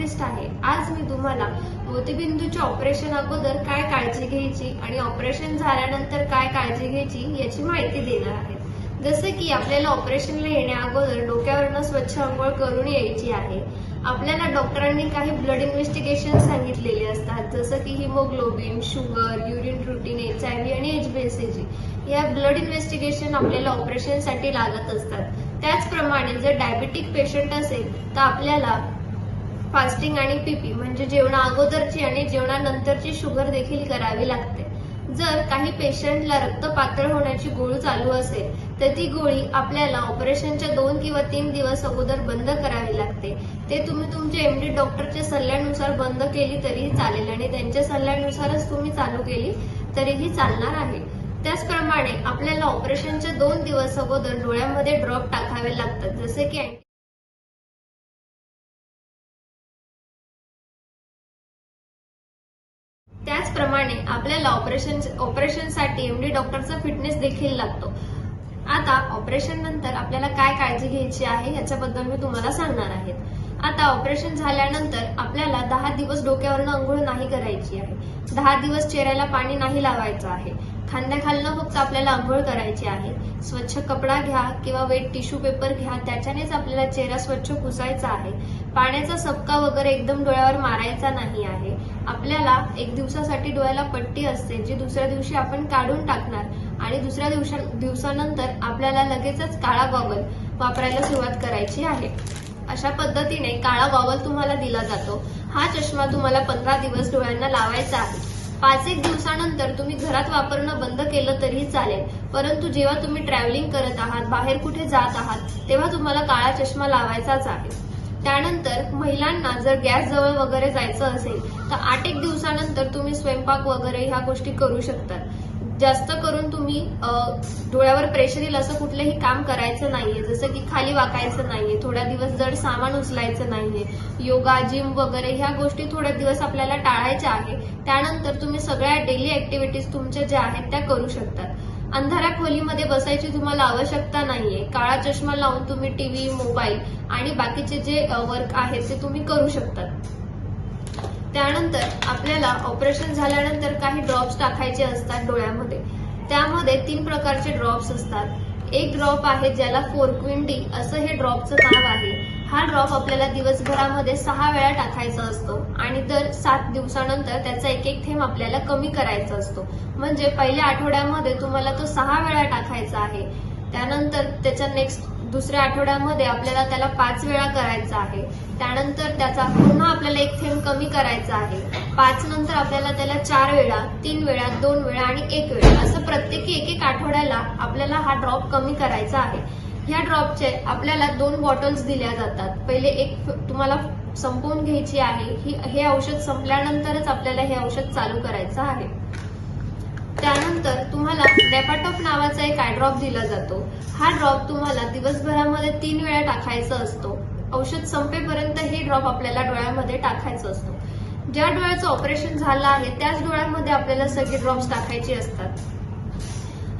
Optometrist आहे. आज मी तुम्हाला मोतीबिंदूच्या ऑपरेशन अगोदर काय काळजी घ्यायची आणि ऑपरेशन झाल्यानंतर काय काळजी घ्यायची याची माहिती देणार आहे. जसं की आपल्याला ऑपरेशनला येण्या अगोदर डोक्यावरनं स्वच्छ अंघोळ करून यायची आहे. आपल्याला डॉक्टरांनी काही ब्लड इन्व्हेस्टिगेशन सांगितलेले असतात, जसं की haemoglobin, sugar, urine routine, HIV आणि HbA1c. या ब्लड इन्व्हेस्टिगेशन आपल्याला ऑपरेशनसाठी लागत असतात. त्याचप्रमाणे जर डायबेटिक पेशंट असेल तर आपल्याला फास्टिंग आणि PP म्हणजे जेवणा अगोदरची आणि जेवणानंतरची शुगर देखील करावी लागते. जर काही पेशंटला रक्त पातळ होण्याची गोळी चालू असेल तर ती गोळी आपल्याला ऑपरेशनच्या 2 किंवा 3 दिवस अगोदर बंद करावी लागते. ते तुम्ही तुमच्या MD डॉक्टरच्या सल्ल्यानुसार बंद केली तरीही चालेल आणि त्यांच्या सल्ल्यानुसारच तुम्ही चालू केली तरीही चालणार आहे. त्याचप्रमाणे आपल्याला ऑपरेशनच्या 2 दिवस अगोदर डोळ्यामध्ये ड्रॉप टाकावे लागतात, जसे की त्याचप्रमाणे आपल्याला ऑपरेशनसाठी MD डॉक्टरचा फिटनेस देखील लागतो. आता ऑपरेशन नंतर आपल्याला काय काळजी घ्यायची आहे याच्याबद्दल मी तुम्हाला सांगणार आहे. आता ऑपरेशन झाल्यानंतर आपल्याला 10 दिवस डोक्यावरनं अंघोळ नाही करायची आहे. 10 दिवस चेहऱ्याला पाणी नाही लावायचं आहे. खांद्याखालनं फक्त आपल्याला अंघोळ करायची आहे. स्वच्छ कपडा घ्या किंवा वेट टिश्यू पेपर घ्या, त्याच्यानेच आपल्याला चेहरा स्वच्छ पुसायचा आहे. पाण्याचा सबका वगैरे एकदम डोळ्यावर मारायचा नाही आहे. आपल्याला 1 दिवसासाठी डोळ्याला पट्टी असते, जी दुसऱ्या दिवशी आपण काढून टाकणार आणि दुसऱ्या दिवसानंतर आपल्याला लगेचच काळा गॉगल वापरायला सुरुवात करायची आहे. अशा पद्धतीने काळा गॉगल तुम्हाला दिला जातो. हा चष्मा तुम्हाला 15 दिवस डोळ्यांना लावायचा आहे. 5-1 दिवसानंतर तुम्ही घरात वापरणं बंद केलं तरीही चालेल, परंतु जेव्हा तुम्ही ट्रॅव्हलिंग करत आहात, बाहेर कुठे जात आहात, तेव्हा तुम्हाला काळा चष्मा लावायचाच आहे. त्यानंतर महिलांना जर गॅस जवळ वगैरे जायचं असेल तर 8-1 दिवसानंतर तुम्ही स्वयंपाक वगैरे ह्या गोष्टी करू शकता. जास्त करून तुम्ही डोळ्यावर प्रेशर येईल असं कुठलंही काम करायचं नाहीये, जसं की खाली वाकायचं नाहीये, थोड्या दिवस जड सामान उचलायचं नाहीये, योगा, जिम वगैरे ह्या गोष्टी थोड्या दिवस आपल्याला टाळायच्या आहे. त्यानंतर तुम्ही सगळ्या डेली ऍक्टिव्हिटीज तुमच्या ज्या आहेत त्या करू शकतात. अंधाऱ्या खोलीमध्ये बसायची तुम्हाला आवश्यकता नाहीये. काळा चष्मा लावून तुम्ही टीव्ही, मोबाईल आणि बाकीचे जे वर्क आहेत ते तुम्ही करू शकतात. त्यानंतर आपल्याला ऑपरेशन झाल्यानंतर काही ड्रॉप्स टाकायचे असतात डोळ्यामध्ये. त्यामध्ये 3 प्रकारचे ड्रॉप्स असतात. एक ड्रॉप आहे ज्याला 4Quin-D असं हे ड्रॉपचं नाव आहे. हा ड्रॉप आपल्याला दिवसभरामध्ये 6 वेळा टाकायचा असतो आणि दर 7 दिवसानंतर त्याचा एक थेंब आपल्याला कमी करायचा असतो. म्हणजे पहिल्या आठवड्यामध्ये तुम्हाला तो 6 वेळा टाकायचा आहे. त्यानंतर त्याच्या दुसऱ्या आठवड्यामध्ये आपल्याला त्याला 5 वेळा करायचा आहे. त्यानंतर त्याचा पुन्हा आपल्याला 1 थेंब कमी करायचा आहे. 5 नंतर आपल्याला त्याला 4 वेळा, 3 वेळा, 2 वेळा आणि 1 वेळा असं प्रत्येकी 1 आठवड्याला आपल्याला हा ड्रॉप कमी करायचा आहे. ह्या ड्रॉपचे आपल्याला 2 बॉटल्स दिल्या जातात. पहिले एक तुम्हाला संपवून घ्यायची आहे. हे औषध संपल्यानंतरच आपल्याला हे औषध चालू करायचं आहे. त्यानंतर तुम्हाला नेपाटॉप नावाचा एक आय ड्रॉप दिला जातो. हा ड्रॉप तुम्हाला दिवसभरामध्ये 3 वेळा टाकायचा असतो. औषध संपेपर्यंत हे ड्रॉप आपल्याला डोळ्यामध्ये टाकायचं असतो. ज्या डोळ्याचं ऑपरेशन झालं आहे त्याच डोळ्यामध्ये आपल्याला सगळे ड्रॉप्स टाकायचे असतात.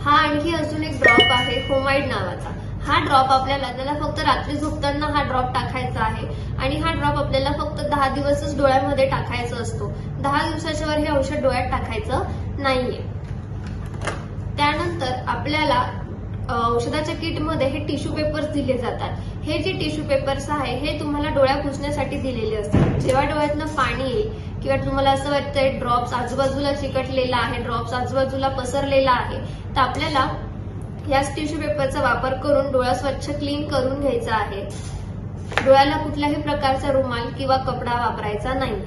हा आणखी अजून एक ड्रॉप आहे होमाइड नावाचा. हा ड्रॉप आपल्याला त्याला फक्त रात्री झोपताना हा ड्रॉप टाकायचा आहे आणि हा ड्रॉप आपल्याला फक्त 10 दिवसच डोळ्यामध्ये टाकायचा असतो. 10 दिवसाच्या वर हे औषध डोळ्यात टाकायचं नाहीये. त्यानंतर आपल्याला औषधाच्या किटमध्ये हे टिश्यू पेपर्स दिले जातात. हे जे टिश्यू पेपर्स आहे हे तुम्हाला डोळ्या पुसण्यासाठी दिलेले असतात. जेव्हा डोळ्यातनं पाणी येईल किंवा तुम्हाला असं वाटतंय ड्रॉप्स आजूबाजूला चिकटलेला आहे, ड्रॉप्स आजूबाजूला पसरलेला आहे, तर आपल्याला याच टिश्यू पेपरचा वापर करून डोळा स्वच्छ क्लीन करून घ्यायचा आहे. डोळ्याला कुठल्याही प्रकारचा रुमाल किंवा कपडा वापरायचा नाही.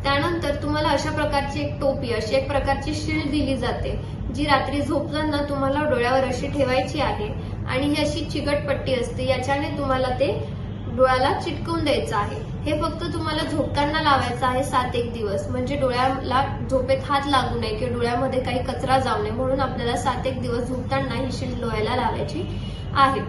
त्यानंतर तुम्हाला अशा प्रकारची एक टोपी, अशी एक प्रकारची शील्ड दिली जाते, जी रात्री झोपताना तुम्हाला डोळ्यावर अशी ठेवायची आहे आणि ही अशी चिकटपट्टी असते. याच्याने तुम्हाला ते डोळ्याला चिटकवून द्यायचं आहे. हे फक्त तुम्हाला झोपताना लावायचं आहे 7-1 दिवस, म्हणजे डोळ्याला झोपेत हात लागू नये किंवा डोळ्यामध्ये काही कचरा जाऊ नये म्हणून आपल्याला 7-1 दिवस झोपताना ही शील्ड डोळ्याला लावायची आहे.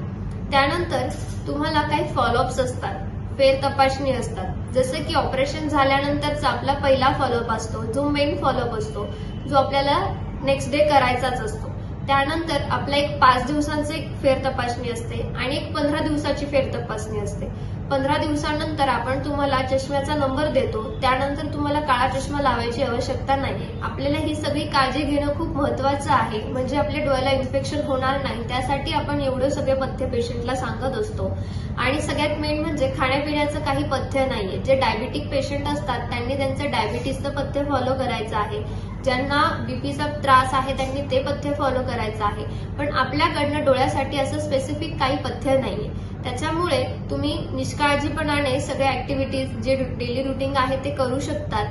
त्यानंतर तुम्हाला काही फॉलोअप्स असतात, फेर तपासणी असतात. जसं की ऑपरेशन झाल्यानंतरचा आपला पहिला फॉलोअप असतो, जो मेन फॉलोअप असतो, जो आपल्याला नेक्स्ट डे करायचाच असतो. त्यानंतर आपला एक 5 दिवसांची एक फेर तपासणी असते आणि एक 15 दिवसाची फेर तपासणी असते. 15 दिवसानंतर आपण तुम्हाला चष्म्याचा नंबर देतो, त्यानंतर तुम्हाला काळा चष्मा लावायची आवश्यकता नाही. आपल्याला ही सगळी काळजी घेणं खूप महत्वाचं आहे, म्हणजे आपल्या डोळ्याला इन्फेक्शन होणार नाही. त्यासाठी आपण एवढे सगळे पथ्य पेशंटला सांगत असतो. आणि सगळ्यात मेन म्हणजे खाण्यापिण्याचं काही पथ्य नाहीये. जे डायबिटिक पेशंट असतात त्यांनी त्यांचं डायबिटीसचं पथ्य फॉलो करायचं आहे. ज्यांना बीपीचा त्रास आहे त्यांनी ते पथ्य फॉलो करायचं आहे. पण आपल्याकडनं डोळ्यासाठी असं स्पेसिफिक काही पथ्य नाहीये. त्याच्यामुळे तुम्ही निष्काळजीपणाने सगळ्या ऍक्टिव्हिटीज जे डेली रुटीन आहे ते करू शकतात.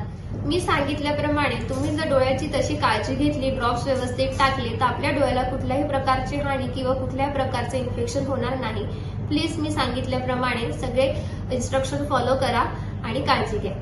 मी सांगितल्याप्रमाणे तुम्ही जर डोळ्याची तशी काळजी घेतली, ड्रॉप्स व्यवस्थित टाकले, तर आपल्या डोळ्याला कुठल्याही प्रकारची हानी किंवा कुठल्याही प्रकारचे इन्फेक्शन होणार नाही. प्लीज मी सांगितल्याप्रमाणे सगळे इन्स्ट्रक्शन फॉलो करा आणि काळजी घ्या.